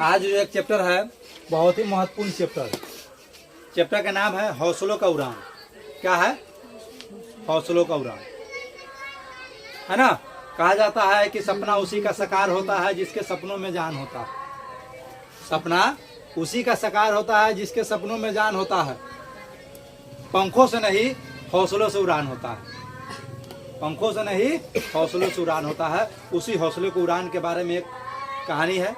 आज जो एक चैप्टर है बहुत ही महत्वपूर्ण चैप्टर है। चैप्टर का नाम है हौसलों का उड़ान। क्या है? हौसलों का उड़ान, है ना। कहा जाता है कि सपना उसी का साकार होता है जिसके सपनों में जान होता है। सपना उसी का साकार होता है जिसके सपनों में जान होता है। पंखों से नहीं हौसलों से उड़ान होता है। पंखों से नहीं हौसलों से उड़ान होता है। उसी हौसले को उड़ान के बारे में एक कहानी है,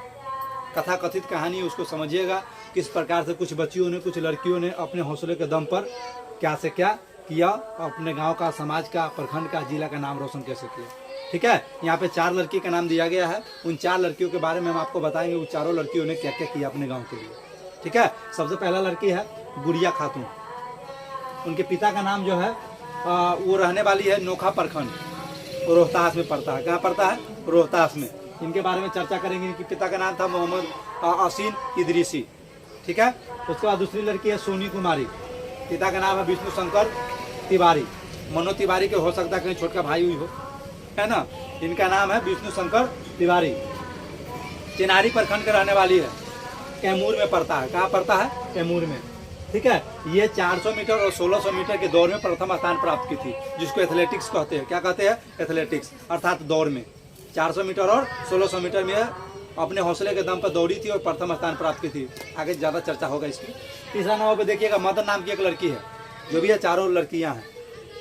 कथा कथित कहानी, उसको समझिएगा किस प्रकार से कुछ बच्चियों ने, कुछ लड़कियों ने अपने हौसले के दम पर क्या से क्या किया, अपने गांव का, समाज का, प्रखंड का, जिला का नाम रोशन कैसे किया। ठीक है, यहाँ पे 4 लड़की का नाम दिया गया है। उन 4 लड़कियों के बारे में हम आपको बताएंगे वो चारों लड़कियों ने क्या क्या किया अपने गाँव के लिए। ठीक है, सबसे पहला लड़की है गुड़िया खातून। उनके पिता का नाम जो है वो रहने वाली है नोखा प्रखंड, रोहतास में पड़ता है। कहाँ पड़ता है? रोहतास में। इनके बारे में चर्चा करेंगे। इनके पिता का नाम था मोहम्मद असीन इदरीसी। ठीक है, उसके बाद दूसरी लड़की है सोनी कुमारी। पिता का नाम है विष्णु शंकर तिवारी। मनो तिवारी के हो सकता है कहीं छोटका भाई हुई हो, है ना। इनका नाम है विष्णु शंकर तिवारी। चिनारी प्रखंड के रहने वाली है, कैमूर में पड़ता है। कहाँ पड़ता है? कैमूर में। ठीक है, ये 400 मीटर और 1600 मीटर के दौड़ में प्रथम स्थान प्राप्त की थी, जिसको एथलेटिक्स कहते हैं। क्या कहते हैं? एथलेटिक्स, अर्थात दौड़ में 400 मीटर और 1600 मीटर में अपने हौसले के दम पर दौड़ी थी और प्रथम स्थान प्राप्त की थी। आगे ज़्यादा चर्चा होगा इसकी। तीसरा नंबर पे देखिएगा मदन नाम की एक लड़की है। जो भी है चारों लड़कियां हैं,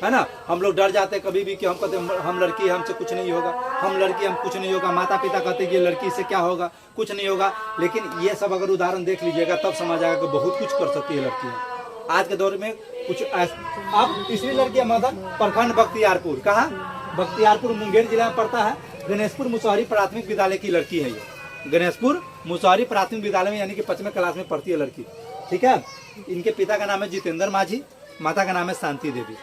है ना। हम लोग डर जाते हैं कभी भी कि हम कहते हैं हम लड़की है, हमसे कुछ नहीं होगा, हम लड़की, हम कुछ नहीं होगा। माता पिता कहते हैं कि लड़की से क्या होगा, कुछ नहीं होगा। लेकिन ये सब अगर उदाहरण देख लीजिएगा तब समझ आएगा कि बहुत कुछ कर सकती है लड़कियाँ आज के दौर में। कुछ अब तीसरी लड़की है मदन प्रखंड बख्तियारपुर। कहाँ? बख्तियारपुर मुंगेर जिला में पड़ता है। गणेशपुर मुसहरी प्राथमिक विद्यालय की लड़की है ये। गणेशपुर मुसहरी प्राथमिक विद्यालय में यानी कि 5वीं क्लास में पढ़ती है लड़की। ठीक है, इनके पिता का नाम है जितेंद्र माझी, माता का नाम है शांति देवी।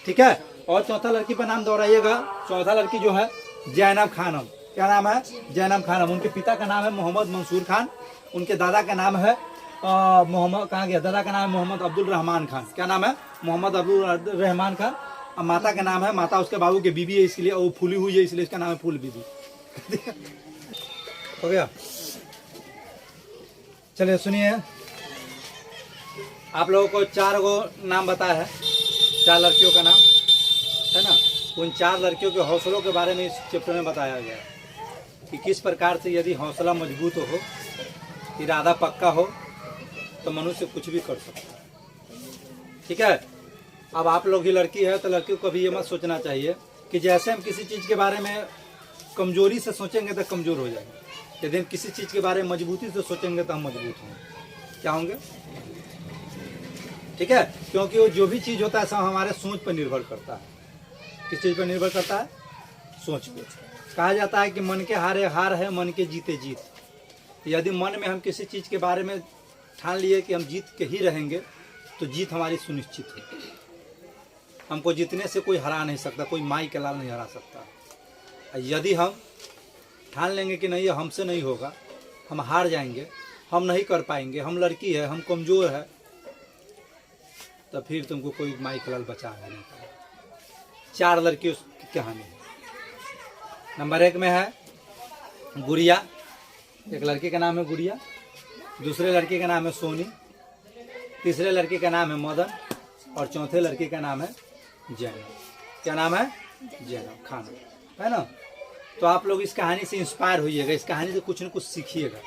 ठीक है, और चौथा लड़की पर नाम दोहराइएगा। चौथा लड़की जो है जैनब खानम। क्या नाम है? जैनब खानम। उनके पिता का नाम है मोहम्मद मंसूर खान। उनके दादा का नाम है मोहम्मद, कहाँ गया? दादा का नाम है मोहम्मद अब्दुल रहमान खान। क्या नाम है? मोहम्मद अब्दुल रहमान खान। और माता का नाम है, माता उसके बाबू की बीबी है इसलिए, वो फूली हुई है इसलिए इसका नाम है फूल बीबी। हो गया? चलिए सुनिए, आप लोगों को 4 गो नाम बताया है, 4 लड़कियों का नाम, है ना। उन 4 लड़कियों के हौसलों के बारे में इस चैप्टर में बताया गया कि किस प्रकार से यदि हौसला मजबूत हो, इरादा पक्का हो, तो मनुष्य कुछ भी कर सकता है। ठीक है, अब आप लोग ही लड़की है तो लड़कियों को भी ये मत सोचना चाहिए कि जैसे हम किसी चीज़ के बारे में कमजोरी से सोचेंगे तो कमजोर हो जाएंगे, यदि हम किसी चीज़ के बारे में मजबूती से सोचेंगे तो हम मजबूत होंगे। क्या होंगे? ठीक है, क्योंकि वो जो भी चीज़ होता है सब हमारे सोच पर निर्भर करता है। किस चीज़ पर निर्भर करता है? सोच पे। कहा जाता है कि मन के हारे हार है, मन के जीते जीत। यदि मन में हम किसी चीज़ के बारे में ठान लिए कि हम जीत के ही रहेंगे तो जीत हमारी सुनिश्चित है। हमको जीतने से कोई हरा नहीं सकता, कोई माई के लाल नहीं हरा सकता। यदि हम ठान लेंगे कि नहीं हमसे नहीं होगा, हम हार जाएंगे, हम नहीं कर पाएंगे, हम लड़की है, हम कमज़ोर है, तो फिर तुमको कोई माई के लाल बचा नहीं पाएगा। 4 लड़कियों की कहानी है। नंबर 1 में है गुड़िया। एक लड़की का नाम है गुड़िया, दूसरे लड़की का नाम है सोनी, तीसरे लड़की का नाम है मदन और चौथे लड़की का नाम है जैनब। क्या नाम है? जैनब खान, है ना। तो आप लोग इस कहानी से इंस्पायर होइएगा, इस कहानी से कुछ न कुछ सीखिएगा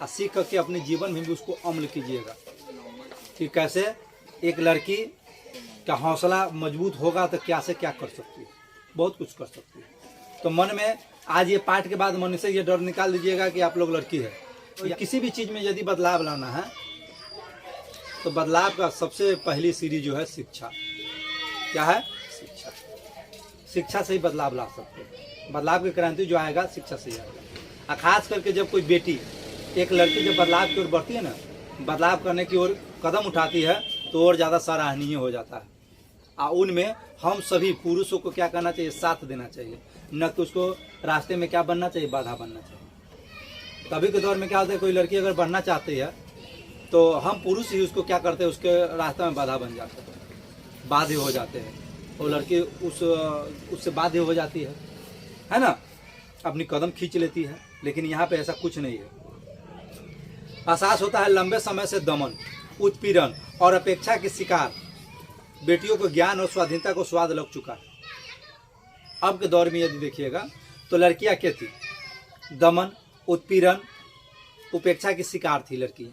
और सीख करके अपने जीवन में भी उसको अमल कीजिएगा कि कैसे एक लड़की का हौसला मजबूत होगा तो क्या से क्या कर सकती है, बहुत कुछ कर सकती है। तो मन में आज ये पाठ के बाद मन से ये डर निकाल दीजिएगा कि आप लोग लड़की है। तो किसी भी चीज़ में यदि बदलाव लाना है तो बदलाव का सबसे पहली सीढ़ी जो है शिक्षा। क्या है? शिक्षा। शिक्षा से ही बदलाव ला सकते हैं। बदलाव की क्रांति जो आएगा शिक्षा से ही आएगा। और खास करके जब कोई बेटी, एक लड़की जब बदलाव की ओर बढ़ती है ना, बदलाव करने की ओर कदम उठाती है तो और ज़्यादा सराहनीय हो जाता है। और उनमें हम सभी पुरुषों को क्या करना चाहिए? साथ देना चाहिए, न कि उसको रास्ते में क्या बनना चाहिए? बाधा बनना चाहिए। कभी के दौर में क्या होता है, कोई लड़की अगर बढ़ना चाहती है तो हम पुरुष ही उसको क्या करते हैं? उसके रास्ते में बाधा बन जाते हैं, बाध्य हो जाते हैं। वो लड़की उससे बाध्य हो जाती है ना, अपनी कदम खींच लेती है। लेकिन यहाँ पे ऐसा कुछ नहीं है। एहसास होता है लंबे समय से दमन, उत्पीड़न और अपेक्षा के शिकार बेटियों को ज्ञान और स्वाधीनता को स्वाद लग चुका है। अब के दौर में यदि देखिएगा तो लड़कियां क्या थी, दमन, उत्पीड़न, उपेक्षा की शिकार थी लड़कियां।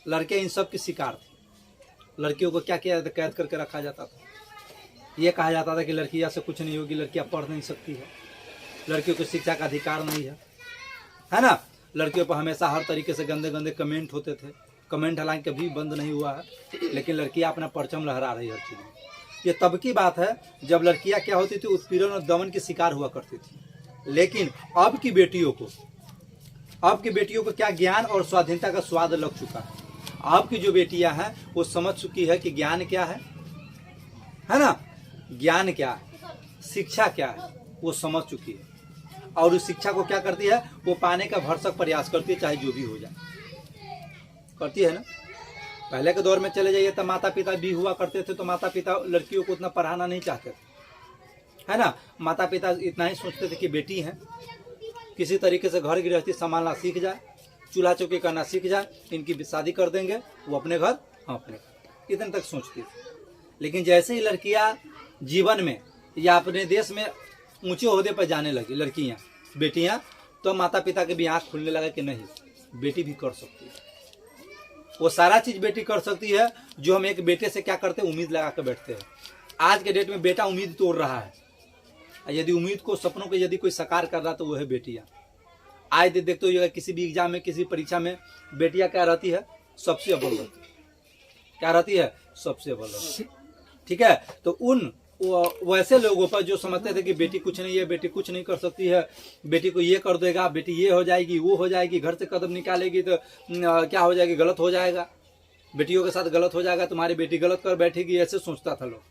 लड़के इन सब की शिकार थी। लड़कियों को क्या किया, कैद करके रखा जाता था। ये कहा जाता था कि लड़कियां से कुछ नहीं होगी, लड़कियां पढ़ नहीं सकती है, लड़कियों को शिक्षा का अधिकार नहीं है ना। लड़कियों पर हमेशा हर तरीके से गंदे गंदे कमेंट होते थे। कमेंट हालांकि कभी बंद नहीं हुआ है, लेकिन लड़कियां अपना परचम लहरा रही हर चीज़ में। ये तब की बात है जब लड़कियां क्या होती थी, उत्पीड़न और दमन की शिकार हुआ करती थी। लेकिन अब की बेटियों को क्या ज्ञान और स्वाधीनता का स्वाद लग चुका है। अब की जो बेटियां हैं वो समझ चुकी है कि ज्ञान क्या है ना, ज्ञान क्या है, शिक्षा क्या है, वो समझ चुकी है। और उस शिक्षा को क्या करती है, वो पाने का भरसक प्रयास करती है, चाहे जो भी हो जाए, करती है ना। पहले के दौर में चले जाइए तो माता पिता भी हुआ करते थे, तो माता पिता लड़कियों को उतना पढ़ाना नहीं चाहते थे, है ना। माता पिता इतना ही सोचते थे कि बेटी हैं, किसी तरीके से घर गृहस्थी संभालना सीख जाए, चूल्हा चौकी करना सीख जाए, इनकी शादी कर देंगे, वो अपने घर, हम अपने घर, इतने तक सोचती थी। लेकिन जैसे ही लड़कियां जीवन में या अपने देश में ऊंचे ओहदे पर जाने लगी, लड़कियां, बेटियां, तो माता पिता के भी आँख खुलने लगा कि नहीं, बेटी भी कर सकती है। वो सारा चीज बेटी कर सकती है जो हम एक बेटे से क्या करते हैं, उम्मीद लगा कर बैठते हैं। आज के डेट में बेटा उम्मीद तोड़ रहा है। यदि उम्मीद को, सपनों को यदि कोई साकार कर रहा तो वो है बेटियां। आज देखते हो किसी भी एग्जाम में, किसी परीक्षा में बेटियां क्या रहती है, सबसे अव्वल रहती है। क्या रहती है, सबसे अव्वल रहती है। ठीक है, तो उन वैसे लोगों पर जो समझते थे कि बेटी कुछ नहीं है, बेटी कुछ नहीं कर सकती है, बेटी को ये कर देगा, बेटी ये हो जाएगी, वो हो जाएगी, घर से कदम निकालेगी तो क्या हो जाएगी, गलत हो जाएगा, बेटियों के साथ गलत हो जाएगा, तुम्हारी बेटी गलत कर बैठेगी, ऐसे सोचता था लोग।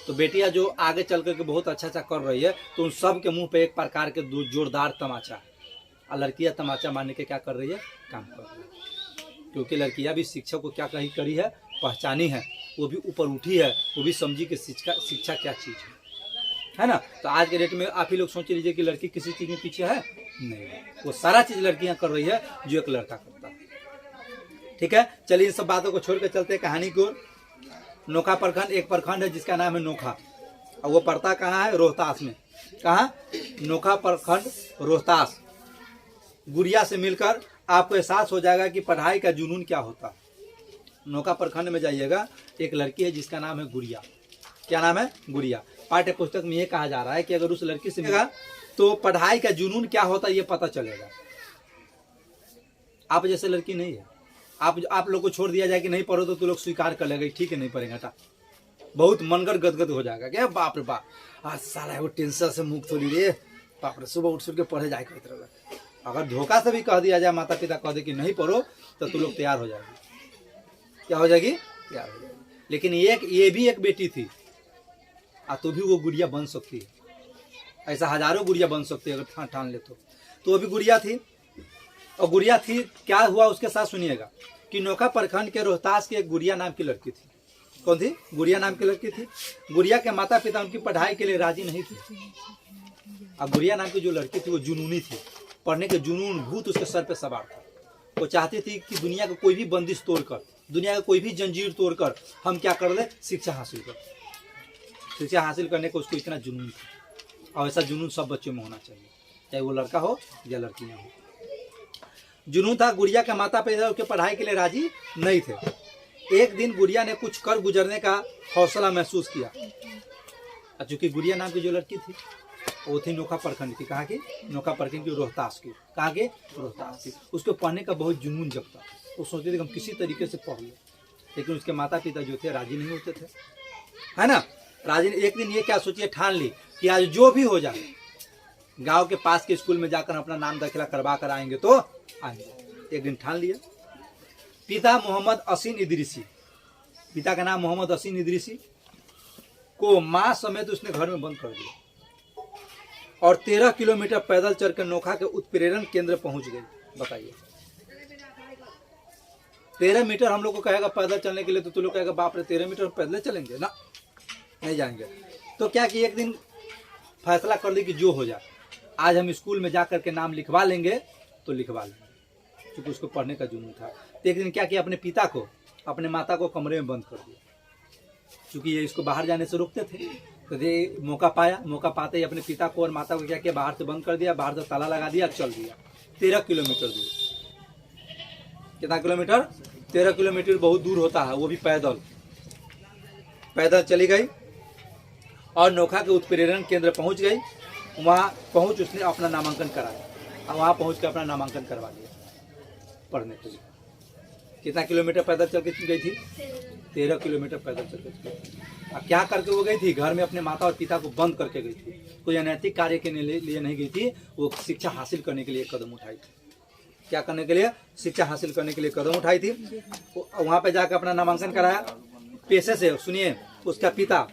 तो बेटियां जो आगे चल करके बहुत अच्छा कर रही है, तो उन सब के मुंह पे एक प्रकार के जोरदार तमाचा है। और लड़कियां तमाचा मारने के क्या कर रही है, काम कर रही है। क्योंकि लड़कियां भी शिक्षा को क्या करी है, पहचानी है, वो भी ऊपर उठी है, वो भी समझी कि शिक्षा क्या चीज है ना। तो आज के डेट में आप ही लोग सोच लीजिए कि लड़की किसी चीज में पीछे है, नहीं, वो सारा चीज लड़कियां कर रही है जो एक लड़का करता है। ठीक है, चलिए इन सब बातों को छोड़ कर चलते हैं कहानी को। नोखा प्रखंड एक प्रखंड है जिसका नाम है नोखा, और वो पड़ता कहाँ है, रोहतास में। कहाँ, नोखा प्रखंड, रोहतास। गुड़िया से मिलकर आपको एहसास हो जाएगा कि पढ़ाई का जुनून क्या होता है। नोखा प्रखंड में जाइएगा, एक लड़की है जिसका नाम है गुड़िया। क्या नाम है, गुड़िया। पाठ्य पुस्तक में ये कहा जा रहा है कि अगर उस लड़की से मिलेगा तो पढ़ाई का जुनून क्या होता है ये पता चलेगा। आप जैसे लड़की नहीं है, आप लोग को छोड़ दिया जाए कि नहीं पढ़ो तो लोग स्वीकार कर लेगा, ठीक है नहीं पढ़ेगा, टा बहुत मनगढ़ गदगद हो जाएगा। क्या बाप रे बाप, आज सारा वो टेंशन से मुक्त हो ली रे, बाप रे, सुबह उठ के पढ़े जाए कहते रहे। अगर धोखा से भी कह दिया जाए, माता पिता कह दे कि नहीं पढ़ो, तो तू लोग तैयार हो जाएगी। क्या हो जाएगी, तैयार हो जाएगी। लेकिन ये भी एक बेटी थी, तो भी वो गुड़िया बन सकती है। ऐसा हजारों गुड़िया बन सकती है अगर ठान ले तो वो भी गुड़िया थी। और गुड़िया थी, क्या हुआ उसके साथ सुनिएगा कि नोखा प्रखंड के रोहतास की एक गुड़िया नाम की लड़की थी। कौन थी, गुड़िया नाम की लड़की थी। गुड़िया के माता पिता उनकी पढ़ाई के लिए राजी नहीं थे। अब गुड़िया नाम की जो लड़की थी वो जुनूनी थी, पढ़ने के जुनून भूत उसके सर पे सवार था। वो चाहती थी कि दुनिया का कोई भी बंदिश तोड़कर, दुनिया का कोई भी जंजीर तोड़कर हम क्या कर ले, शिक्षा हासिल कर। शिक्षा हासिल करने का उसको इतना जुनून था, और ऐसा जुनून सब बच्चों में होना चाहिए, चाहे वो लड़का हो या लड़कियां हो। जुनून था। गुड़िया के माता पिता उसके पढ़ाई के लिए राजी नहीं थे। एक दिन गुड़िया ने कुछ कर गुजरने का हौसला महसूस किया। चूंकि गुड़िया नाम की जो लड़की थी वो थी नोखा प्रखंड की। कहाँ की, नोखा प्रखंड की, रोहतास की। कहाँ के, रोहतास की। उसको पढ़ने का बहुत जुनून जगता। वो सोचते थे कि हम किसी तरीके से पढ़ लें, लेकिन उसके माता पिता जो थे राजी नहीं होते थे, है ना। राजी। एक दिन ये क्या सोचिए, ठान ली कि आज जो भी हो जाए गांव के पास के स्कूल में जाकर अपना नाम दाखिला करवा कर आएंगे तो आएंगे। एक दिन ठान लिया। पिता मोहम्मद असीन इदरीसी, पिता का नाम मोहम्मद असीन इदरीसी, को मां समेत उसने घर में बंद कर दिया और 13 किलोमीटर पैदल चलकर नोखा के उत्प्रेरण केंद्र पहुंच गई। बताइए, 13 मीटर हम लोग को कहेगा पैदल चलने के लिए, तो तू लोग कहेगा बाप रे 13 मीटर पैदल चलेंगे ना, नहीं जाएंगे। तो क्या कि एक दिन फैसला कर ली कि जो हो जाए, आज हम स्कूल में जाकर के नाम लिखवा लेंगे तो लिखवा लेंगे। क्योंकि उसको पढ़ने का जुनून था। तो एक दिन क्या किया, अपने पिता को, अपने माता को कमरे में बंद कर दिया, क्योंकि ये इसको बाहर जाने से रोकते थे। तो ये मौका पाया, मौका पाते ही अपने पिता को और माता को क्या किया, बाहर से बंद कर दिया, बाहर से ताला लगा दिया, चल दिया 13 किलोमीटर दूर। कितना किलोमीटर? 13 किलोमीटर बहुत दूर होता है, वो भी पैदल। पैदल चली गई और नोखा के उत्प्रेरण केंद्र पहुंच गई। वहाँ पहुंच उसने अपना नामांकन कराया और वहाँ पहुंच कर अपना नामांकन करवा लिया पढ़ने के लिए। कितना किलोमीटर पैदल चल के गई थी? 13 किलोमीटर पैदल चल के गई। अब क्या करके वो गई थी? घर में अपने माता और पिता को बंद करके गई थी। कोई अनैतिक कार्य के लिए नहीं गई थी, वो शिक्षा हासिल करने के लिए कदम उठाई थी। क्या करने के लिए? शिक्षा हासिल करने के लिए कदम उठाई थी। वहाँ पे जाकर अपना नामांकन कराया। पेशे से, सुनिए, उसका पिता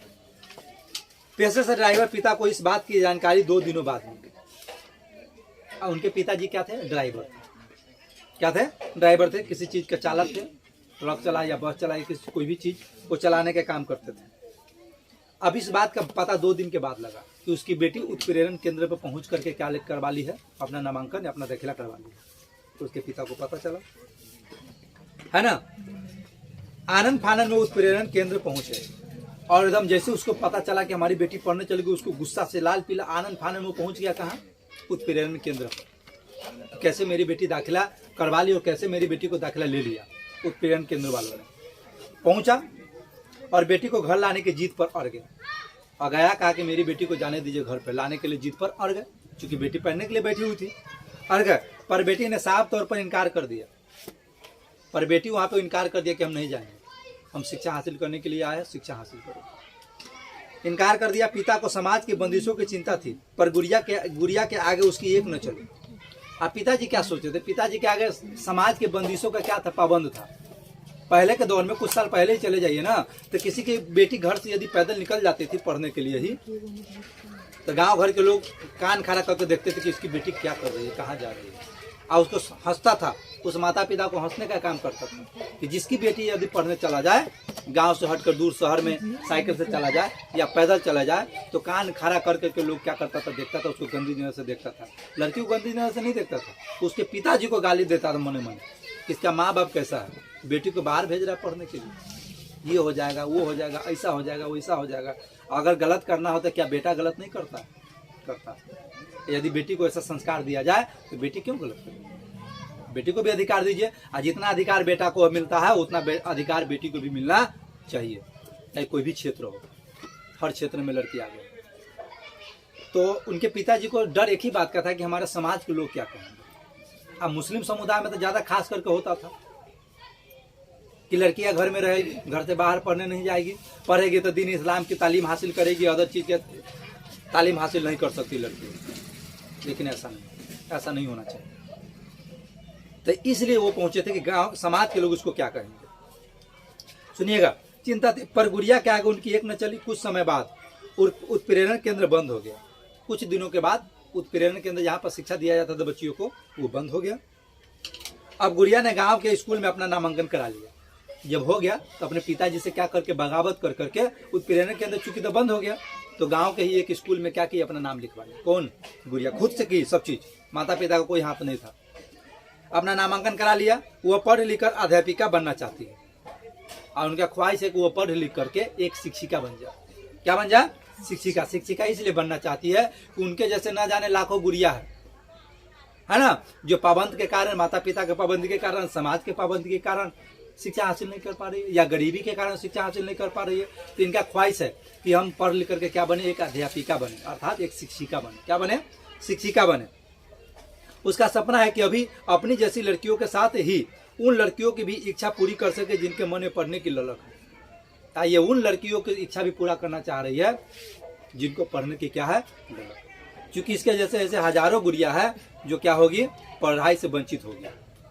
पेशे से ड्राइवर, पिता को इस बात की जानकारी 2 दिनों बाद मिली। उनके पिताजी क्या थे? ड्राइवर। क्या थे? ड्राइवर थे, किसी चीज के चालक थे, ट्रक चलाए या बस चलाए, किसी कोई भी चीज वो चलाने के काम करते थे। अब इस बात का पता 2 दिन के बाद लगा कि उसकी बेटी उत्प्रेरण केंद्र पर पहुंच करके क्या करवा ली है, अपना नामांकन या अपना दाखिला करवा लिया। तो उसके पिता को पता चला, है ना। आनंद फानंद में उत्प्रेरण केंद्र पहुंचे और एकदम जैसे उसको पता चला कि हमारी बेटी पढ़ने चली गई, उसको गुस्सा से लाल पीला आनंद फानंद में पहुंच गया। कहाँ? उत्प्रेरण केंद्र पर। कैसे मेरी बेटी दाखिला करवा ली और कैसे मेरी बेटी को दाखिला ले लिया। उत्प्रेरण केंद्र वालों ने पहुंचा और बेटी को घर लाने की जीत पर अड़ गया। और गया, कहा कि मेरी बेटी को जाने दीजिए घर पर, लाने के लिए जीत पर अड़ गए, क्योंकि बेटी पढ़ने के लिए बैठी हुई थी। अड़ गए, पर बेटी ने साफ तौर पर इनकार कर दिया। पर बेटी वहां पे इनकार कर दिया कि हम नहीं जाएंगे, हम शिक्षा हासिल करने के लिए आए हैं, शिक्षा हासिल करो। इनकार कर दिया। पिता को समाज की बंदिशों की चिंता थी, पर गुड़िया के आगे उसकी एक न चली। अब पिताजी क्या सोचे थे? पिताजी के आगे समाज के बंदिशों का क्या था? पाबंद था। पहले के दौर में, कुछ साल पहले ही चले जाइए ना, तो किसी की बेटी घर से यदि पैदल निकल जाती थी पढ़ने के लिए ही, तो गांव घर के लोग कान खड़ा करके देखते थे कि इसकी बेटी क्या कर रही है, कहाँ जा रही है। और उसको हंसता था, उस माता पिता को हंसने का काम करता था कि जिसकी बेटी यदि पढ़ने चला जाए, गांव से हटकर दूर शहर में साइकिल से चला जाए या पैदल चला जाए, तो कान खड़ा करके के लोग क्या करता था, देखता था, उसको गंदी नजर से देखता था। लड़की को गंदी नजर से नहीं देखता था, उसके पिताजी को गाली देता था मने मने, इसका माँ बाप कैसा है, बेटी को बाहर भेज रहा है पढ़ने के लिए, ये हो जाएगा, वो हो जाएगा, ऐसा हो जाएगा, वैसा हो जाएगा। अगर गलत करना हो तो क्या बेटा गलत नहीं करता? करता। यदि बेटी को ऐसा संस्कार दिया जाए तो बेटी क्यों गलत करेगी? बेटी को भी अधिकार दीजिए, और जितना अधिकार बेटा को मिलता है उतना अधिकार बेटी को भी मिलना चाहिए, चाहे कोई भी क्षेत्र हो, हर क्षेत्र में लड़की आगे। तो उनके पिताजी को डर एक ही बात का था कि हमारे समाज के लोग क्या कहेंगे। अब मुस्लिम समुदाय में तो ज्यादा खास करके होता था कि लड़कियां घर में रहेगी, घर से बाहर पढ़ने नहीं जाएगी, पढ़ेगी तो दीन इस्लाम की तालीम हासिल करेगी, अदर चीज के तालीम हासिल नहीं कर सकती लड़की। लेकिन ऐसा नहीं होना चाहिए। तो इसलिए वो पहुंचे थे कि गांव समाज के लोग उसको क्या कहेंगे। सुनिएगा, चिंता थी, पर गुड़िया के आगे उनकी एक न चली। कुछ समय बाद उत्प्रेरण केंद्र बंद हो गया। कुछ दिनों के बाद उत्प्रेरण केंद्र जहाँ पर शिक्षा दिया जाता था बच्चियों को, वो बंद हो गया। अब गुड़िया ने गांव के स्कूल में अपना नामांकन करा लिया। जब हो गया तो अपने पिताजी से क्या करके बगावत कर करके उत्प्रेरण केंद्र चूंकि तो बंद हो गया, तो गांव के ही एक स्कूल में क्या किया, अपना नाम लिखवा लिया। कौन? गुड़िया खुद से की सब चीज, माता पिता का कोई हाथ नहीं था। अपना नामांकन करा लिया। वो पढ़ लिख कर अध्यापिका बनना चाहती है और उनका ख्वाहिश है कि वो पढ़ लिख करके एक शिक्षिका बन जाए। क्या बन जाए? शिक्षिका। शिक्षिका इसलिए बनना चाहती है कि उनके जैसे ना जाने लाखों गुड़िया है ना, जो पाबंद के कारण, माता पिता के पाबंदी के कारण, समाज के पाबंदी के कारण शिक्षा हासिल नहीं कर पा रही है, या गरीबी के कारण शिक्षा हासिल नहीं कर पा रही है। तो इनका ख्वाहिश है कि हम पढ़ लिख करके क्या बने, एक अध्यापिका बने, अर्थात एक शिक्षिका बने। क्या बने? शिक्षिका बने। उसका सपना है कि अभी अपनी जैसी लड़कियों के साथ ही उन लड़कियों की भी इच्छा पूरी कर सके जिनके मन में पढ़ने की ललक है। ये उन लड़कियों की इच्छा भी पूरा करना चाह रही है जिनको पढ़ने की क्या है, ललक। क्योंकि इसके जैसे ऐसे हजारों गुड़िया है जो क्या होगी, पढ़ाई से वंचित होगी,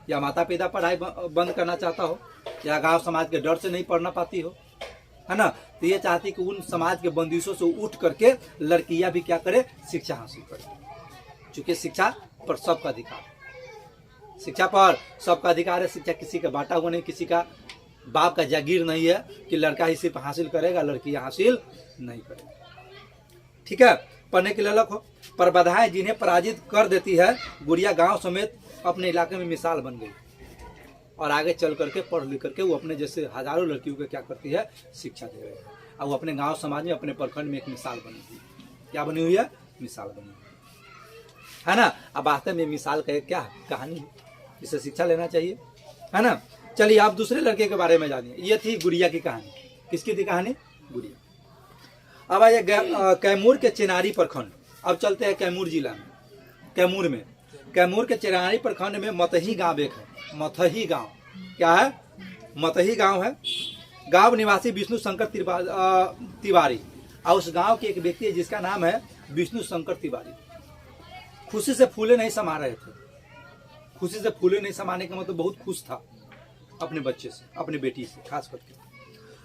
या माता पिता पढ़ाई बंद करना चाहता हो, या गांव समाज के डर से नहीं पढ़ना पाती हो, है ना। तो ये चाहती कि उन समाज के बंदिशों से उठ करके लड़कियां भी क्या करे, शिक्षा हासिल करे। क्योंकि शिक्षा पर सबका अधिकार, शिक्षा पर सबका अधिकार है। शिक्षा किसी का बांटा हुआ नहीं, किसी का बाप का जागीर नहीं है कि लड़का ही सिर्फ हासिल करेगा, लड़की हासिल नहीं करेगी। ठीक है, पढ़ने की ललक हो, पर बाधाएं जिन्हें पराजित कर देती है, गुड़िया गांव समेत अपने इलाके में मिसाल बन गई और आगे चल करके पढ़ लिख करके वो अपने जैसे हजारों लड़कियों को क्या करती है, शिक्षा दे रहे हैं। और वो अपने गांव समाज में, अपने प्रखंड में एक मिसाल बनी हुई। क्या बनी हुई है? मिसाल बनी हुई है ना। अब वास्तव में मिसाल का क्या कहानी है, इसे शिक्षा लेना चाहिए, है ना। चलिए आप दूसरे लड़के के बारे में जानिए। ये थी गुड़िया की कहानी। किसकी थी कहानी? गुड़िया। अब आइए कैमूर के चिनारी प्रखंड। अब चलते हैं कैमूर जिला में। कैमूर में, कैमूर के चिनारी प्रखंड में मतही गांव एक है। मतही गांव क्या है? मतही गांव है। गांव निवासी विष्णु शंकर तिवारी। और उस गांव के एक व्यक्ति है जिसका नाम है विष्णु शंकर तिवारी। खुशी से फूले नहीं समा रहे थे। खुशी से फूले नहीं समाने का मतलब बहुत खुश था अपने बच्चे से, अपने बेटी से खास करके।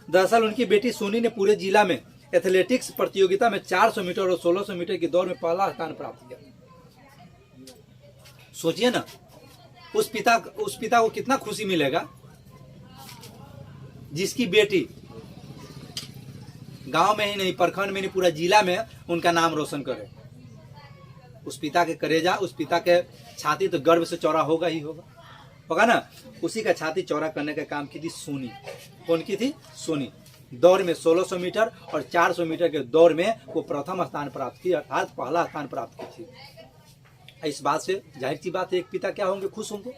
दरअसल उनकी बेटी सोनी ने पूरे जिला में एथलेटिक्स प्रतियोगिता में 400 मीटर और 1600 मीटर की दौड़ में पहला स्थान प्राप्त किया। सोचिए ना, उस पिता को कितना खुशी मिलेगा जिसकी बेटी गांव में ही नहीं, प्रखंड में नहीं, पूरा जिला में उनका नाम रोशन करे। उस पिता के करेजा, उस पिता के छाती तो गर्व से चौड़ा होगा ही होगा ना। उसी का छाती चौड़ा करने का काम की थी सोनी। कौन की थी? सोनी। दौड़ में 1600 मीटर और 400 मीटर के दौड़ में वो प्रथम स्थान प्राप्त की, अर्थात पहला स्थान प्राप्त की थी। इस बात से जाहिर सी बात है एक पिता क्या होंगे, खुश होंगे।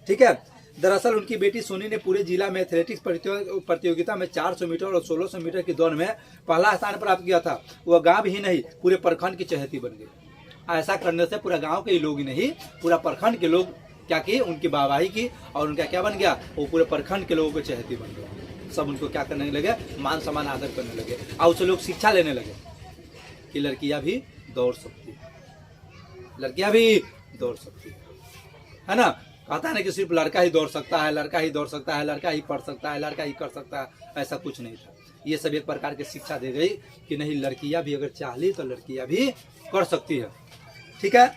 ठीक है। दरअसल उनकी बेटी सोनी ने पूरे जिला में एथलेटिक्स प्रतियोगिता में 400 मीटर और 1600 मीटर की दौड़ में पहला स्थान प्राप्त किया था। वह गांव ही नहीं, पूरे प्रखंड की चहेती बन गई। ऐसा करने से पूरा गांव के ही लोग ही नहीं, पूरा प्रखंड के लोग क्या किए, उनकी वाहवाही की और उनका क्या बन गया, वो पूरे प्रखंड के लोगों को चहेती बन गया। सब उनको क्या करने लगे, मान सम्मान आदर करने लगे। और उससे लोग शिक्षा लेने लगे कि लड़कियां भी दौड़ सकती है, लड़कियां भी दौड़ सकती है ना। कहता है कि सिर्फ लड़का ही दौड़ सकता है, लड़का ही दौड़ सकता है, लड़का ही पढ़ सकता है, लड़का ही कर सकता है, ऐसा कुछ नहीं था। ये सब एक प्रकार की शिक्षा दे गई कि नहीं, लड़कियां भी अगर चाह ली तो लड़कियां भी कर सकती है। ठीक है।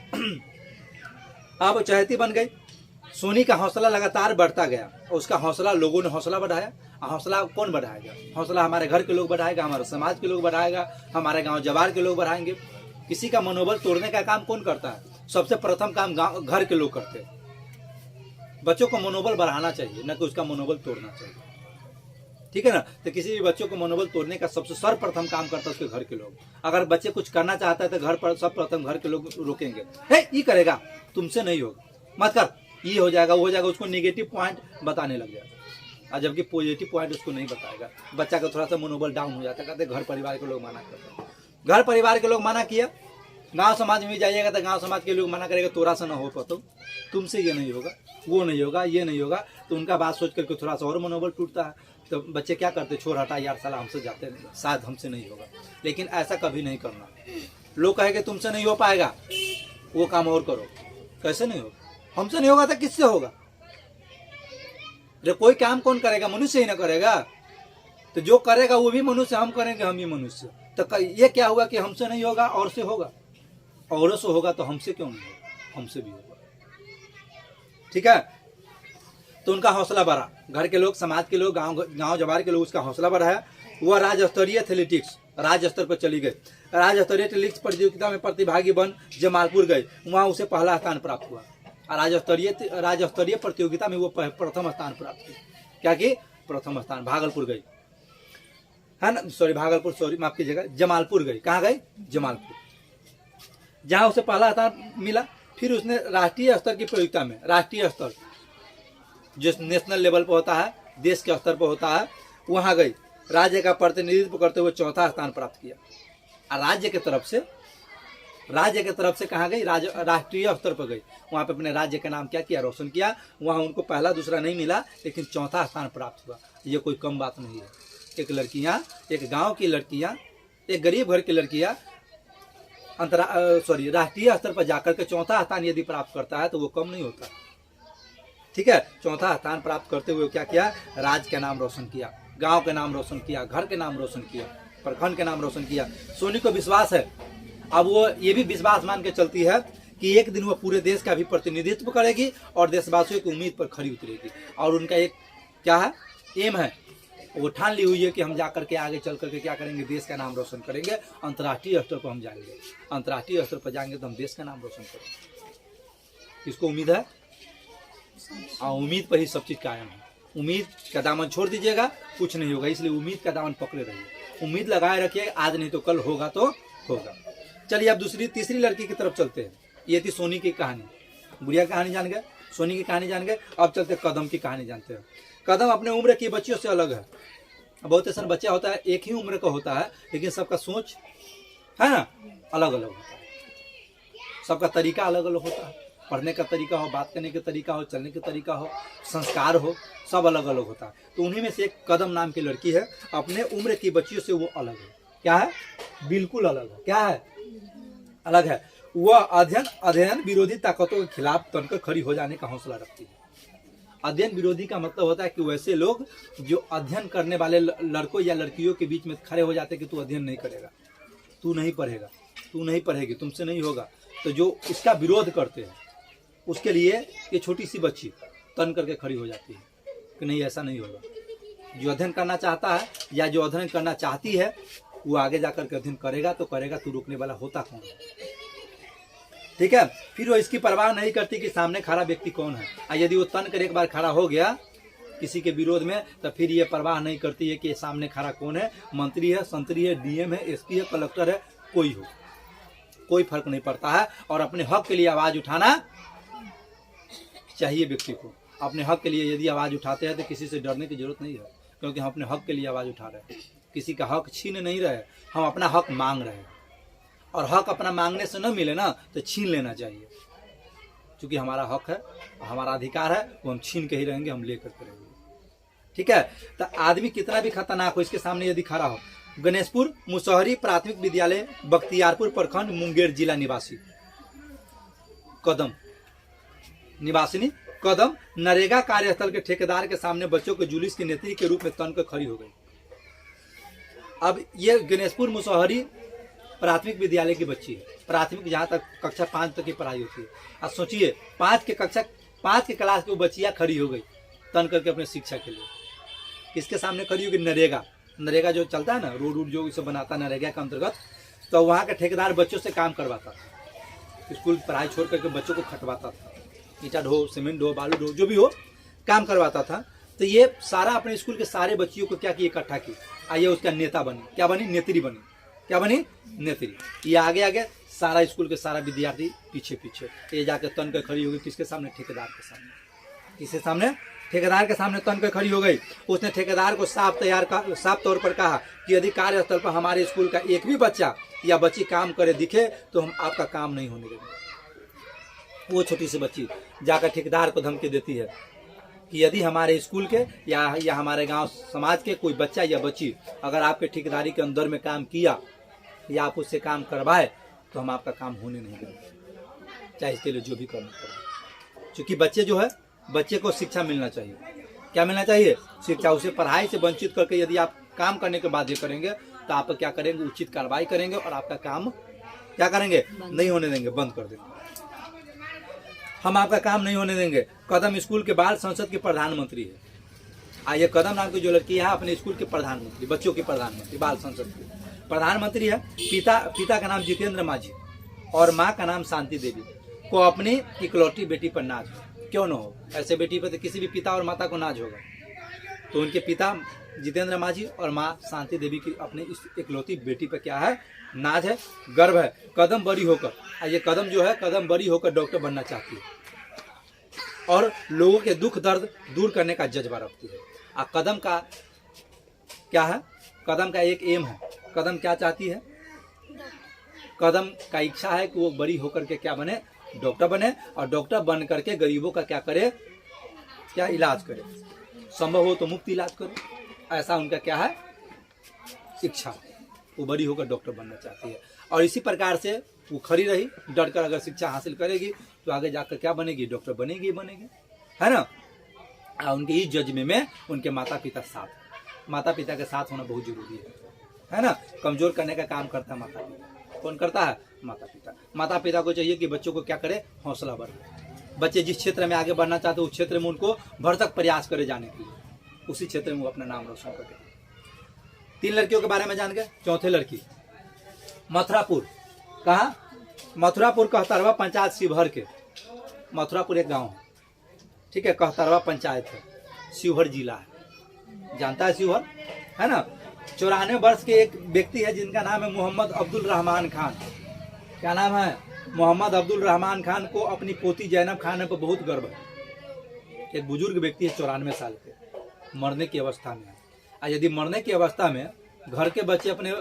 अब चहेती बन गई। सोनी का हौसला लगातार बढ़ता गया और उसका हौसला, लोगों ने हौसला बढ़ाया। हौसला कौन बढ़ाएगा? हौसला हमारे घर के लोग बढ़ाएगा, हमारे समाज के लोग बढ़ाएगा, हमारे गांव जवार के लोग बढ़ाएंगे। किसी का मनोबल तोड़ने का काम कौन करता है? सबसे प्रथम काम घर के लोग करते हैं। बच्चों को मनोबल बढ़ाना चाहिए, न कि उसका मनोबल तोड़ना चाहिए। ठीक है ना। तो किसी भी बच्चों को मनोबल तोड़ने का सबसे सर्वप्रथम काम करता है उसके घर के लोग। अगर बच्चे कुछ करना चाहता है तो घर पर सर्वप्रथम घर के लोग रोकेंगे। हे ये करेगा, तुमसे नहीं होगा, मत कर, ये हो जाएगा, वो हो जाएगा। उसको नेगेटिव पॉइंट बताने लग जाएगा, और जबकि पॉजिटिव पॉइंट उसको नहीं बताएगा। बच्चा का थोड़ा सा मनोबल डाउन हो जाता है। कहते घर परिवार के लोग मना करते हैं। घर परिवार के लोग मना किया, गांव समाज में जाइएगा तो गांव समाज के लोग मना करेगा, तोरा से ना हो पातो, तुमसे ये नहीं होगा, वो नहीं होगा, ये नहीं होगा। तो उनका बात सोच करके थोड़ा सा और मनोबल टूटता है। तो बच्चे क्या करते, छोड़ हटा यार, साला हमसे जाते नहीं, शायद हमसे नहीं होगा। लेकिन ऐसा कभी नहीं करना। लोग कहेंगे तुमसे नहीं हो पाएगा, वो काम और करो। कैसे नहीं होगा? हमसे नहीं होगा तो किससे होगा? अरे कोई काम कौन करेगा? मनुष्य ही ना करेगा। तो जो करेगा वो भी मनुष्य, हम करेंगे हम ही मनुष्य। तो ये क्या हुआ कि हमसे नहीं होगा और से होगा, औरों से होगा, तो हमसे क्यों नहीं होगा? हमसे भी होगा। ठीक है। तो उनका हौसला बढ़ा, घर के लोग, समाज के लोग, गांव जवार के लोग उसका हौसला बढ़ाया। वह राज्य स्तरीय एथलेटिक्स, राज्य स्तर पर चली गई। राज्य स्तरीय एथलेटिक्स प्रतियोगिता में प्रतिभागी बन जमालपुर गए, वहां उसे पहला स्थान प्राप्त हुआ। राज्य स्तरीय प्रतियोगिता में वो प्रथम स्थान प्राप्त की। क्या की? प्रथम स्थान। भागलपुर गई, है ना, सॉरी भागलपुर, सॉरी माफ कीजिएगा, जमालपुर गई। कहाँ गई? जमालपुर, जहां उसे पहला स्थान मिला। फिर उसने राष्ट्रीय स्तर की प्रतियोगिता में, राष्ट्रीय स्तर जो नेशनल लेवल पर होता है, देश के स्तर पर होता है, वहां गई। राज्य का प्रतिनिधित्व करते हुए चौथा स्थान प्राप्त किया। और राज्य के तरफ से कहाँ गई? राष्ट्रीय स्तर पर गई। वहां पे अपने राज्य का नाम क्या किया? रोशन किया। वहां उनको पहला दूसरा नहीं मिला, लेकिन चौथा स्थान प्राप्त हुआ। ये कोई कम बात नहीं है। एक लड़कियां, एक गांव की लड़कियां, एक गरीब घर की लड़कियां राष्ट्रीय स्तर पर जाकर के चौथा स्थान यदि प्राप्त करता है तो वो कम नहीं होता। ठीक है। चौथा स्थान प्राप्त करते हुए क्या किया? राज्य का नाम रोशन किया, गांव का नाम रोशन किया, घर के नाम रोशन किया, प्रखंड के नाम रोशन किया। सोनी को विश्वास है, अब वो ये भी विश्वास मान के चलती है कि एक दिन वो पूरे देश का भी प्रतिनिधित्व करेगी और देशवासियों की उम्मीद पर खरी उतरेगी। और उनका एक क्या है? एम है, वो ठान ली हुई है कि हम जाकर के आगे चल करके क्या करेंगे? देश का नाम रोशन करेंगे। अंतर्राष्ट्रीय स्तर पर हम जाएंगे, अंतर्राष्ट्रीय स्तर पर जाएंगे तो हम देश का नाम रोशन करेंगे। किसको उम्मीद है? और उम्मीद पर ही सब चीज कायम है। उम्मीद का दामन छोड़ दीजिएगा, कुछ नहीं होगा, इसलिए उम्मीद का दामन पकड़े रहिए, उम्मीद लगाए रखिए, आज नहीं तो कल होगा तो होगा। चलिए अब तीसरी लड़की की तरफ चलते हैं। ये थी सोनी की कहानी, गुड़िया की कहानी जान गए, सोनी की कहानी जान गए। अब चलते कदम की कहानी जानते हैं। कदम अपने उम्र की बच्चियों से अलग है। बहुत ऐसा बच्चा होता है एक ही उम्र का होता है, लेकिन सबका सोच है ना अलग अलग होता है, सबका तरीका अलग अलग होता है, पढ़ने का तरीका हो, बात करने का तरीका हो, चलने का तरीका हो, संस्कार हो, सब अलग अलग होता है। तो उन्हीं में से एक कदम नाम की लड़की है, अपने उम्र की बच्चियों से वो अलग है। क्या है? बिल्कुल अलग है। क्या है? अलग है। वह अध्ययन विरोधी ताकतों के खिलाफ तनकर खड़ी हो जाने का हौसला रखती है। अध्ययन विरोधी का मतलब होता है कि वैसे लोग जो अध्ययन करने वाले लड़कों या लड़कियों के बीच में खड़े हो जाते हैं कि तू अध्ययन नहीं करेगा, तू नहीं पढ़ेगा, तू नहीं पढ़ेगी, तुमसे नहीं होगा, तो जो इसका विरोध करते हैं उसके लिए ये छोटी सी बच्ची तन करके खड़ी हो जाती है कि नहीं ऐसा नहीं होगा। जो अध्ययन करना चाहता है या जो अध्ययन करना चाहती है वो आगे जाकर के अध्ययन करेगा तो करेगा, तू रोकने वाला होता कौन है? ठीक है। फिर वो इसकी परवाह नहीं करती कि सामने खड़ा व्यक्ति कौन है, और यदि वो तन कर एक बार खड़ा हो गया किसी के विरोध में तो फिर ये परवाह नहीं करती है कि सामने खड़ा कौन है, मंत्री है, संतरी है, डीएम है, एसपी है, कलेक्टर है, कोई हो, कोई फर्क नहीं पड़ता है। और अपने हक के लिए आवाज उठाना चाहिए व्यक्ति को। अपने हक के लिए यदि आवाज उठाते हैं तो किसी से डरने की जरूरत नहीं है, क्योंकि हम अपने हक के लिए आवाज उठा रहे हैं, किसी का हक छीन नहीं रहे, हम अपना हक मांग रहे हैं। और हक अपना मांगने से न मिले ना तो छीन लेना चाहिए, क्योंकि हमारा हक है, हमारा अधिकार है, वो हम छीन के ही रहेंगे, हम लेकर के रहेंगे। ठीक है। तो आदमी कितना भी खतरनाक हो, इसके सामने यदि खड़ा हो। गणेशपुर मुसहरी प्राथमिक विद्यालय, बख्तियारपुर प्रखंड, मुंगेर जिला निवासी कदम, निवासिनी कदम नरेगा कार्यस्थल के ठेकेदार के सामने बच्चों के जुलूस की नेत्री के रूप में तन कर खड़ी हो गई। अब ये गणेशपुर मुसहरी प्राथमिक विद्यालय की बच्ची है, प्राथमिक जहाँ तक कक्षा 5 तक की पढ़ाई होती है। अब सोचिए 5 के क्लास की वो बच्चियाँ खड़ी हो गई तन करके अपने शिक्षा के लिए। किसके सामने खड़ी होगी? नरेगा जो चलता है ना, रोड जो इसे बनाता है नरेगा के अंतर्गत, तो वहाँ के ठेकेदार बच्चों से काम करवाता था, स्कूल पढ़ाई छोड़ करके बच्चों को खटवाता था, ईटा ढो, सीमेंट ढो, बालू ढो, जो भी हो काम करवाता था। तो ये सारा अपने स्कूल के सारे बच्चियों को क्या किया, इकट्ठा की, आइए उसका नेता बनी। क्या बनी? नेत्री बनी। क्या बनी? नेत्री। ये आगे सारा स्कूल के सारा विद्यार्थी पीछे ये जाकर तन कर खड़ी हो गई। किसके सामने? ठेकेदार के सामने। किसके सामने? ठेकेदार के सामने तन कर खड़ी हो गई। उसने ठेकेदार को साफ तौर पर कहा कि यदि कार्यस्थल पर हमारे स्कूल का एक भी बच्चा या बच्ची काम करे दिखे तो हम आपका काम नहीं होने देंगे। वो छोटी सी बच्ची जाकर ठेकेदार को धमकी देती है कि यदि हमारे स्कूल के या हमारे गांव समाज के कोई बच्चा या बच्ची अगर आपके ठेकेदारी के अंदर में काम किया या आप उससे काम करवाए तो हम आपका काम होने नहीं देंगे, चाहे इसके लिए जो भी करना पड़े। क्योंकि बच्चे जो है, बच्चे को शिक्षा मिलना चाहिए। क्या मिलना चाहिए? शिक्षा। उसे पढ़ाई से वंचित करके यदि आप काम करने के बाध्य करेंगे तो आप क्या करेंगे? उचित कार्रवाई करेंगे और आपका काम क्या करेंगे? नहीं होने देंगे, बंद कर देंगे। हम आपका काम नहीं होने देंगे। कदम स्कूल के बाल संसद के प्रधानमंत्री है। आइए, कदम नाम की जो लड़की है अपने स्कूल के प्रधानमंत्री, बच्चों के प्रधानमंत्री, बाल संसद के प्रधानमंत्री है। पिता का नाम जितेंद्र माझी और माँ का नाम शांति देवी। को अपनी इकलौती बेटी पर नाज हो, क्यों न हो? ऐसे बेटी पर तो किसी भी पिता और माता को नाज होगा। तो उनके पिता जितेंद्र माझी और माँ शांति देवी की अपनी इस इकलौती बेटी पर क्या है? नाज है, गर्व है। कदम बड़ी होकर, ये कदम जो है, कदम बड़ी होकर डॉक्टर बनना चाहती है और लोगों के दुख दर्द दूर करने का जज्बा रखती है। कदम का क्या है? कदम का एक एम है। कदम क्या चाहती है? कदम का इच्छा है कि वो बड़ी होकर के क्या बने? डॉक्टर बने, और डॉक्टर बन करके गरीबों का क्या करे? क्या इलाज करे, संभव हो तो मुफ्त इलाज करे। ऐसा उनका क्या है? इच्छा। वो बड़ी होकर डॉक्टर बनना चाहती है और इसी प्रकार से वो खड़ी रही, डरकर अगर शिक्षा हासिल करेगी तो आगे जाकर क्या बनेगी? डॉक्टर बनेगी, है ना। और उनके इस जज्बे में उनके माता पिता के साथ होना बहुत जरूरी है ना। कमजोर करने का काम करता है माता पिता। कौन करता है? माता पिता को चाहिए कि बच्चों को क्या करे? हौसला बढ़ाए। बच्चे जिस क्षेत्र में आगे बढ़ना चाहते हैं उस क्षेत्र में उनको भरसक प्रयास करे जाने के लिए, उसी क्षेत्र में वो अपना नाम रोशन करे। 3 लड़कियों के बारे में जान गए। चौथे लड़की मथुरापुर। कहा? मथुरापुर कहतरवा पंचायत शिवहर के। मथुरापुर एक गांव है, ठीक है, कहतरवा पंचायत है, शिवहर जिला है, जानता है शिवहर, है ना। 94 वर्ष के एक व्यक्ति है जिनका नाम है मोहम्मद अब्दुल रहमान खान। क्या नाम है? मोहम्मद अब्दुल रहमान खान को अपनी पोती जैनब खान पर बहुत गर्व है। एक बुजुर्ग व्यक्ति है, 94 साल के, मरने की अवस्था में है। और यदि मरने की अवस्था में घर के बच्चे अपने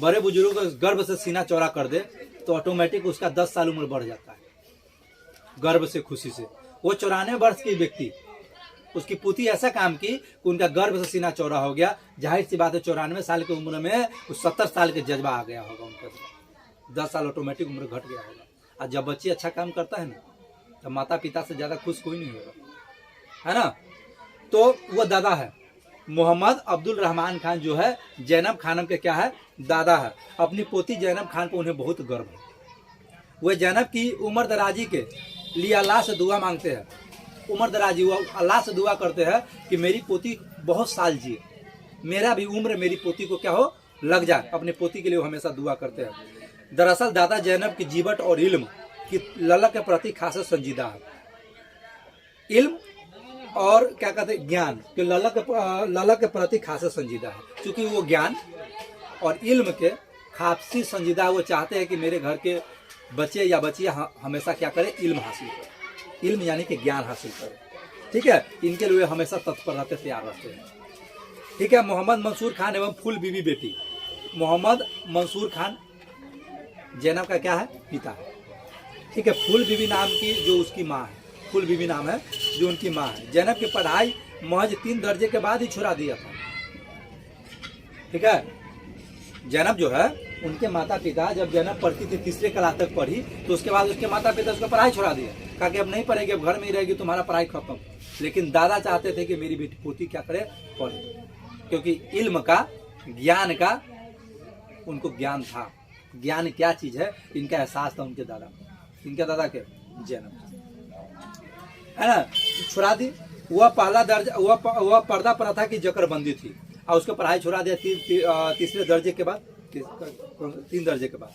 बड़े बुजुर्गों को गर्भ से सीना चौड़ा कर दे तो ऑटोमेटिक उसका 10 साल उम्र बढ़ जाता है, गर्व से, खुशी से। वो 94 वर्ष की व्यक्ति, उसकी पुती ऐसा काम की कि उनका गर्भ से सीना चौड़ा हो गया। जाहिर सी बात है 94 साल की उम्र में उस 70 साल के जज्बा आ गया होगा उनका, 10 साल ऑटोमेटिक उम्र घट गया होगा। और जब बच्ची अच्छा काम करता है ना, तो माता पिता से ज्यादा खुश कोई नहीं होगा, है ना। तो वो दादा है, मोहम्मद अब्दुल रहमान खान जो है जैनब खानम के क्या है, दादा है। अपनी पोती जैनब खान को उन्हें बहुत गर्व है। वह जैनब की उम्र दराजी के लिए अल्लाह से दुआ मांगते हैं। उम्र दराजी, वो अल्लाह से दुआ करते हैं कि मेरी पोती बहुत साल जिए, मेरा भी उम्र मेरी पोती को क्या हो, लग जाए। अपने पोती के लिए वो हमेशा दुआ करते हैं। दरअसल दादा जैनब की जीवट और इल्म की लल्ला के प्रति खासा संजीदा है। इल्म और क्या कहते हैं, ज्ञान के लल्ला के प्रति खासा संजीदा है। क्योंकि वो ज्ञान और इल्म के खासी संजीदा है। वो चाहते हैं कि मेरे घर के बच्चे या बच्चियाँ हमेशा क्या करें, इल्म हासिल करें, इल्म यानी कि ज्ञान हासिल करें। ठीक है, इनके लिए हमेशा तत्पर रहते, तैयार रहते हैं। ठीक है, मोहम्मद मंसूर खान एवं फूल बीबी बेटी। मोहम्मद मंसूर खान जैनब का क्या है, पिता है। ठीक है, फूल बीबी नाम की जो उसकी माँ है, फूल बीबी नाम है जो उनकी माँ है। जैनब की पढ़ाई महज 3 दर्जे के बाद ही छुड़ा दिया था। ठीक है, जैनब जो है, उनके माता पिता जब जैनब पढ़ती थी 3री क्लास तक पढ़ी, तो उसके बाद उसके माता पिता उसका पढ़ाई छुड़ा दिया, कहा कि अब नहीं पढ़ेगी, अब घर में ही रहेगी, तुम्हारा पढ़ाई खत्म। लेकिन दादा चाहते थे कि मेरी बेटी पोती क्या करे, पढ़े, क्योंकि इल्म का, ज्ञान का उनको ज्ञान था। ज्ञान क्या चीज है इनका एहसास था उनके दादा, इनके दादा के जैनब, है ना। छुड़ा दी। वह पहला दर्जा, वह पर्दा प्रथा की जकरबंदी थी और उसको पढ़ाई छुड़ा दिया 3रे दर्जे के बाद, 3 दर्जे के बाद।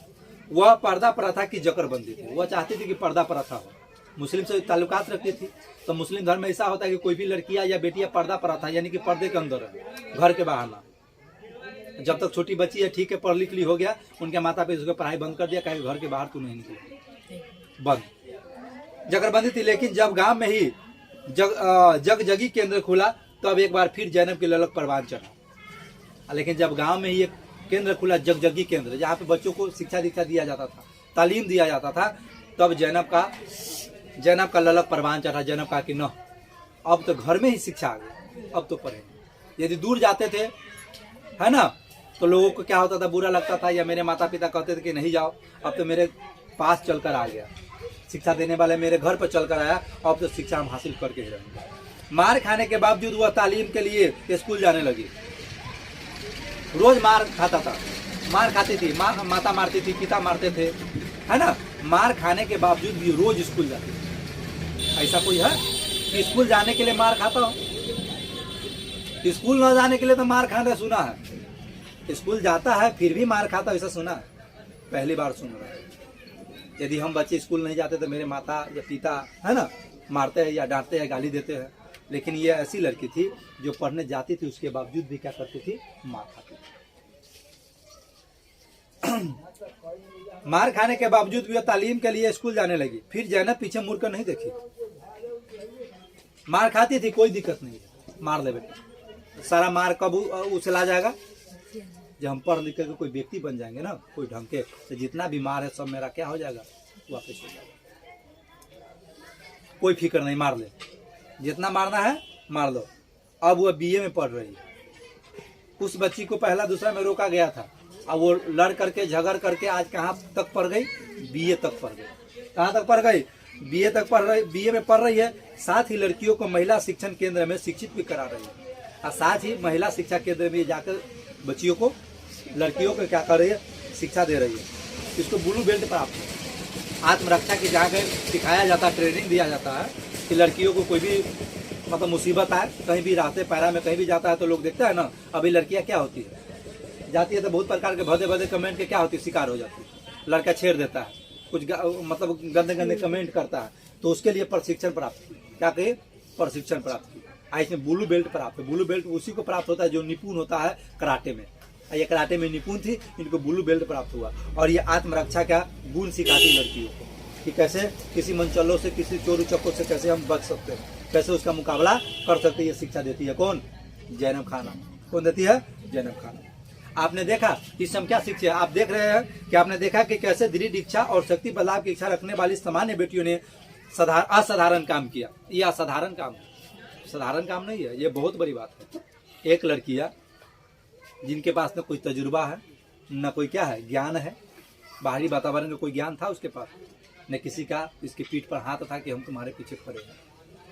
वह पर्दा प्रथा की जकरबंदी थी। वह चाहती थी कि पर्दा प्रथा हो, मुस्लिम से ताल्लुकात रखती थी। तो मुस्लिम धर्म में ऐसा होता है कि कोई भी लड़कियां या बेटियां पर्दा प्रथा यानी कि पर्दे के अंदर है, घर के बाहर ना। जब तक छोटी बच्ची है, ठीक है, पढ़ लिख ली हो गया, उनके माता पिता उसको पढ़ाई बंद कर दिया, कहीं घर के बाहर तू नहीं निकले, बंद, जकरबंदी थी। लेकिन जब गांव में ही जगजगी केंद्र खुला, तो अब एक बार फिर जैनब की ललक परवान चढ़ा। लेकिन जब गांव में ही एक केंद्र खुला, जगजगी केंद्र, जहाँ पे बच्चों को शिक्षा दीक्षा दिया जाता था, तालीम दिया जाता था, तब जैनब का ललक परवान चढ़ा। जैनब कहा कि न, अब तो घर में ही शिक्षा आ गई, अब तो पढ़ेंगे। यदि दूर जाते थे, है ना, तो लोगों को क्या होता था, बुरा लगता था, या मेरे माता पिता कहते थे कि नहीं जाओ, अब तो मेरे पास चलकर आ गया, शिक्षा देने वाले मेरे घर पर चलकर आया, अब तो शिक्षा हम हासिल करके ही रहेंगे। मार खाने के बावजूद वह तालीम के लिए स्कूल जाने लगी। रोज मार खाता था, मार खाती थी, माता मारती थी, पिता मारते थे, है ना। मार खाने के बावजूद भी रोज स्कूल जाती थी। ऐसा कोई है कि स्कूल जाने के लिए मार खाता हो? स्कूल न जाने के लिए तो मार खाते सुना है, स्कूल जाता है फिर भी मार खाता, ऐसा सुना है, पहली बार सुन रहा है। यदि हम बच्चे स्कूल नहीं जाते तो मेरे माता या पिता, है ना, मारते हैं या डांटते हैं, गाली देते हैं। लेकिन ये ऐसी लड़की थी जो पढ़ने जाती थी, उसके बावजूद भी क्या करती थी, मार खाती थी। मार खाने के बावजूद भी वो तालीम के लिए स्कूल जाने लगी। फिर जैनब पीछे मुड़कर नहीं देखी, मार खाती थी, कोई दिक्कत नहीं है, मार ले बेटा, सारा मार कब उछला जाएगा, जब हम पढ़ लिख के कोई व्यक्ति बन जाएंगे ना, कोई ढंग के, तो जितना भी मार है सब मेरा क्या हो जाएगा, वापस हो जाएगा, कोई फिक्र नहीं, मार ले, जितना मारना है मार लो। अब वो बीए में पढ़ रही है। उस बच्ची को पहला दूसरा में रोका गया था, अब वो लड़ करके झगड़ करके आज कहाँ तक पढ़ गई, बीए तक पढ़ गई। कहाँ तक पढ़ गई, बीए तक पढ़ रही, बीए में पढ़ रही है। साथ ही लड़कियों को महिला शिक्षण केंद्र में शिक्षित भी करा रही है, और साथ ही महिला शिक्षा केंद्र में जाकर बच्चियों को, लड़कियों को क्या कर रही है, शिक्षा दे रही है। इसको ब्लू बेल्ट प्राप्त है। आत्मरक्षा की जगह सिखाया जाता है, ट्रेनिंग दिया जाता है कि लड़कियों को कोई भी मतलब मुसीबत आए, कहीं भी रास्ते पैरा में कहीं भी जाता है तो लोग देखते हैं ना, अभी लड़कियां क्या होती है, जाती है तो बहुत प्रकार के भदे भदे कमेंट के क्या होती है, शिकार हो जाती है। लड़का छेड़ देता है, कुछ मतलब गंदे गंदे कमेंट करता है, तो उसके लिए प्रशिक्षण प्राप्त क्या कहे, प्रशिक्षण प्राप्त किया। इसमें ब्लू बेल्ट प्राप्त है। ब्लू बेल्ट उसी को प्राप्त होता है जो निपुण होता है कराटे में। ये कराटे में निपुण थी, इनको ब्लू बेल्ट प्राप्त हुआ। और ये आत्मरक्षा का गुण सिखाती लड़कियों को कि कैसे किसी मनचलों से, किसी चोरी चक्कों से कैसे हम बच सकते हैं, कैसे उसका मुकाबला कर सकते हैं। ये शिक्षा देती है कौन, जैनब खानम। कौन देती है, जैनब खानम। आपने देखा इस समय क्या शिक्षा है, आप देख रहे हैं कि आपने देखा कि कैसे दृढ़ इच्छा और शक्ति बदलाव की इच्छा रखने वाली सामान्य बेटियों ने असाधारण काम किया। ये असाधारण काम, साधारण काम नहीं है, ये बहुत बड़ी बात है। एक लड़कियां जिनके पास न कोई तजुर्बा है, न कोई क्या है, ज्ञान है, बाहरी वातावरण का कोई ज्ञान था उसके पास, न किसी का इसके पीठ पर हाथ था कि हम तुम्हारे पीछे खड़े हैं।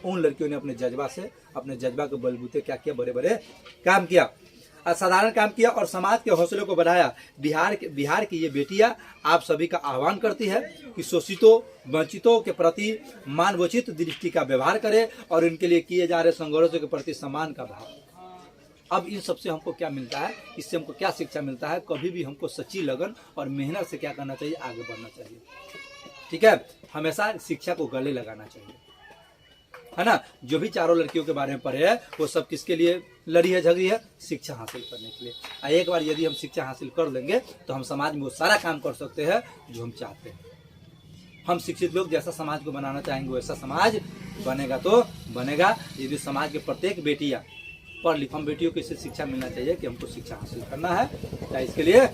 उन लड़कियों ने अपने जज्बा से, अपने जज्बा के बलबूते क्या किया, बड़े बड़े काम किया, असाधारण काम किया और समाज के हौसले को बढ़ाया। बिहार की ये बेटियां आप सभी का आह्वान करती है कि शोषितों वंचितों के प्रति मानवोचित दृष्टि का व्यवहार करें और इनके लिए किए जा रहे संघर्षों के प्रति सम्मान का भाव। अब इन सबसे हमको क्या मिलता है, इससे हमको क्या शिक्षा मिलता है, कभी भी हमको सच्ची लगन और मेहनत से क्या करना चाहिए, आगे बढ़ना चाहिए। ठीक है, हमेशा शिक्षा को गले लगाना चाहिए, है ना। जो भी चारों लड़कियों के बारे में पढ़े है वो सब किसके लिए लड़ी है, झगड़ी है, शिक्षा हासिल करने के लिए। एक बार यदि हम शिक्षा हासिल कर लेंगे तो हम समाज में वो सारा काम कर सकते हैं जो हम चाहते हैं। हम शिक्षित लोग जैसा समाज को बनाना चाहेंगे वैसा समाज बनेगा तो बनेगा। यदि समाज के प्रत्येक बेटियां पढ़ लिख, हम बेटियों को इससे शिक्षा मिलना चाहिए कि हमको शिक्षा हासिल करना है, इसके लिए